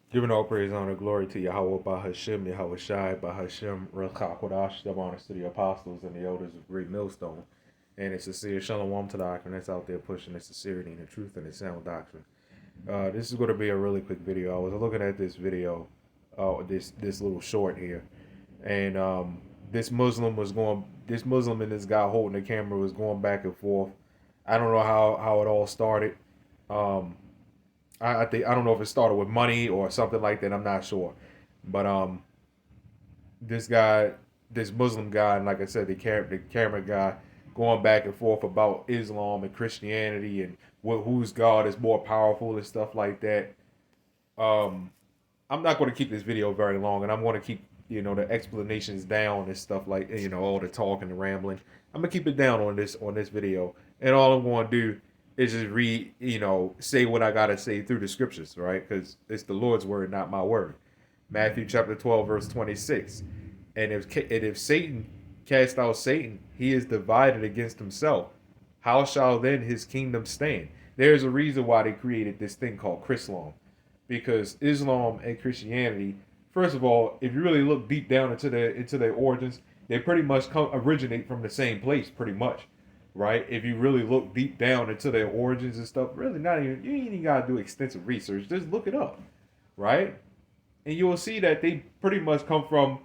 Giving all praise, honor, glory to Yahawah, BAHASHAM, YAHAWASHI, BAHASHAM, Rakakwadash, the honors to the apostles and the elders of Great Millstone. And it's sincere shalom to the doctrine that's out there pushing the sincerity and the truth and the sound doctrine. This is going to be a really quick video. I was looking at this video, this little short here, and this Muslim and this guy holding the camera was going back and forth. I don't know how it all started. Um, I think I don't know if it started with money or something like that. I'm not sure, but this guy, this Muslim guy, and like I said, the camera guy, going back and forth about Islam and Christianity and whose God is more powerful and stuff like that. Um, I'm not going to keep this video very long, and I'm going to keep the explanations down and stuff like all the talking and rambling. I'm gonna keep it down on this video, and all I'm going to do is just read, say what I gotta say through the scriptures, right? Because it's the Lord's word, not my word. Matthew chapter 12, verse 26. And if Satan cast out Satan, he is divided against himself. How shall then his kingdom stand? There's a reason why they created this thing called Chrislam, because Islam and Christianity, first of all, if you really look deep down into their origins, they pretty much originate from the same place, pretty much, right? If you really look deep down into their origins and stuff, really not even you ain't even gotta do extensive research. Just look it up, right? And you will see that they pretty much come from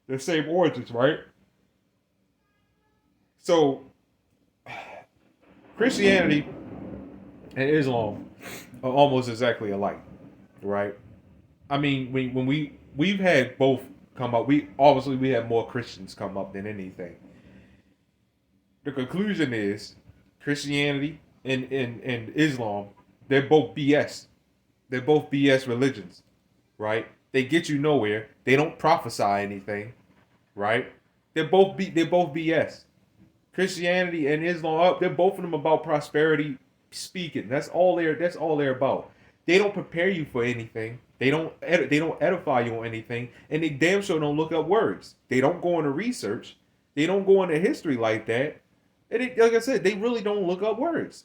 the same origins, right? So Christianity and Islam are almost exactly alike, right? I mean, when we've had both come up, we had more Christians come up than anything. The conclusion is Christianity and Islam, they're both BS. They're both BS religions, right? They get you nowhere. They don't prophesy anything, right? They're both BS. Christianity and Islam, they're both of them about prosperity speaking. That's all they're about. They don't prepare you for anything. They don't edify you on anything, and they damn sure don't look up words. They don't go into research. They don't go into history like that. And like I said, they really don't look up words.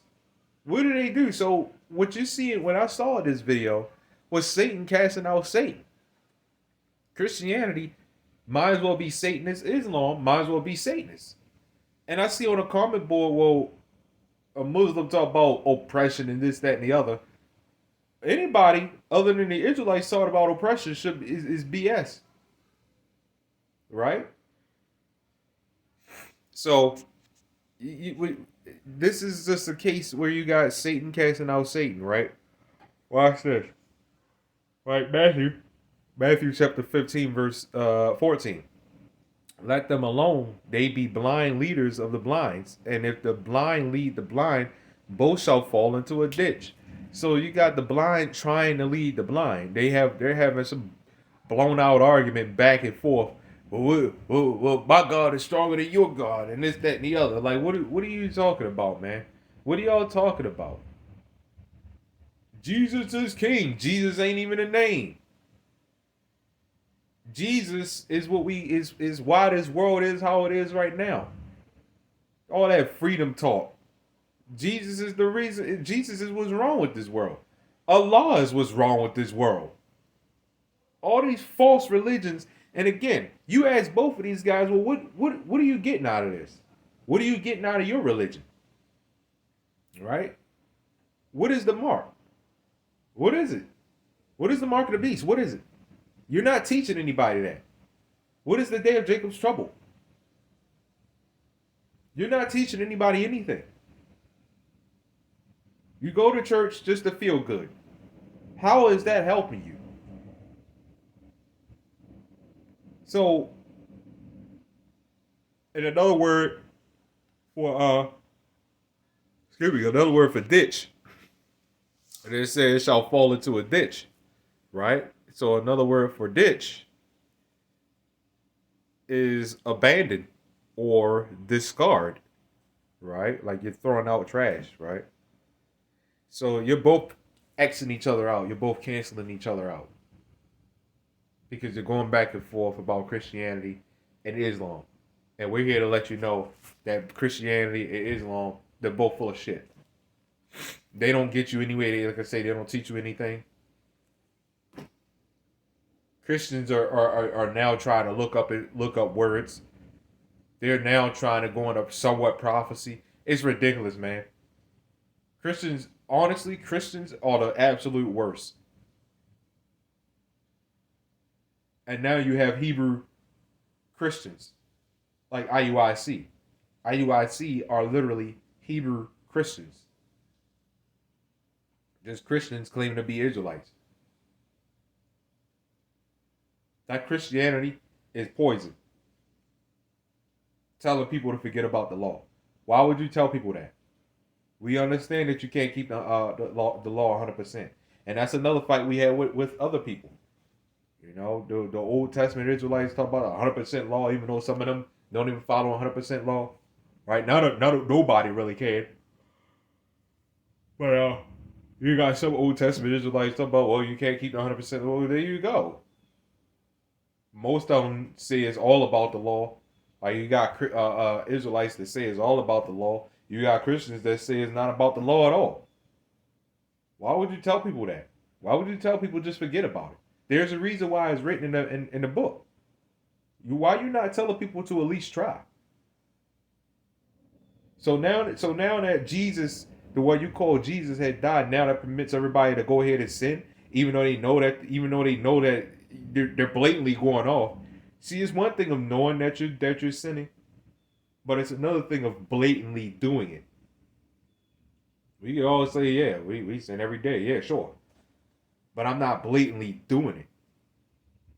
What do they do? So what you see when I saw this video was Satan casting out Satan. Christianity might as well be Satanist. Islam might as well be Satanist. And I see on a comment board, well, a Muslim talk about oppression and this, that, and the other. Anybody other than the Israelites thought about oppression is BS, right? So this is just a case where you got Satan casting out Satan, right? Watch this, right? Matthew chapter 15, verse 14. Let them alone. They be blind leaders of the blinds. And if the blind lead the blind, both shall fall into a ditch. So you got the blind trying to lead the blind. They're having some blown out argument back and forth. Well, my God is stronger than your God, and this, that, and the other. Like, what are you talking about, man? What are y'all talking about? Jesus is king. Jesus ain't even a name. Jesus is what is why this world is how it is right now. All that freedom talk. Jesus is the reason. Jesus is what's wrong with this world. Allah is what's wrong with this world. All these false religions. And again, you ask both of these guys, well, what are you getting out of this? What are you getting out of your religion? Right? What is the mark? What is it? What is the mark of the beast? What is it? You're not teaching anybody that. What is the day of Jacob's trouble? You're not teaching anybody anything. You go to church just to feel good. How is that helping you? So, in another word for another word for ditch. And it says shall fall into a ditch, right? So another word for ditch is abandon or discard, right? Like you're throwing out trash, right? So you're both Xing each other out. You're both canceling each other out because you're going back and forth about Christianity and Islam. And we're here to let you know that Christianity and Islam, they're both full of shit. They don't get you anywhere. Like I say, they don't teach you anything. Christians are now trying to look up words. They're now trying to go into somewhat prophecy. It's ridiculous, man. Christians, honestly, Christians are the absolute worst. And now you have Hebrew Christians like IUIC. IUIC are literally Hebrew Christians. Just Christians claiming to be Israelites. That Christianity is poison. Telling people to forget about the law. Why would you tell people that? We understand that you can't keep the law 100%. And that's another fight we had with other people. You know, the Old Testament Israelites talk about 100% law, even though some of them don't even follow 100% law. Right? Nobody really can. But you got some Old Testament Israelites talk about, well, you can't keep the 100% law. Well, there you go. Most of them say it's all about the law. Like you got Israelites that say it's all about the law. You got Christians that say it's not about the law at all. Why would you tell people that? Why would you tell people just forget about it? There's a reason why it's written in the book. Why you not telling people to at least try? So now that Jesus, the one you call Jesus, had died, now that permits everybody to go ahead and sin, even though they know that they're blatantly going off. See, it's one thing of knowing that you're sinning, but it's another thing of blatantly doing it. We can all say, yeah, we sin every day, yeah, sure. But I'm not blatantly doing it.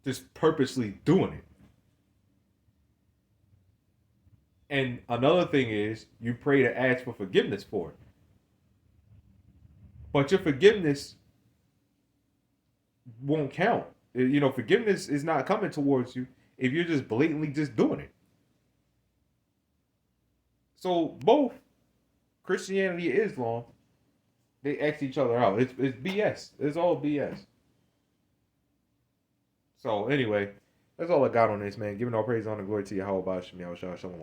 Just purposely doing it. And another thing is, you pray to ask for forgiveness for it. But your forgiveness won't count. You know, forgiveness is not coming towards you if you're just blatantly just doing it. So both Christianity and Islam, they X each other out. It's BS. It's all BS. So anyway, that's all I got on this, man. Giving all praise, honor, glory to YAHAWAH, BAHASHAM, YAHAWASHI, Shalom.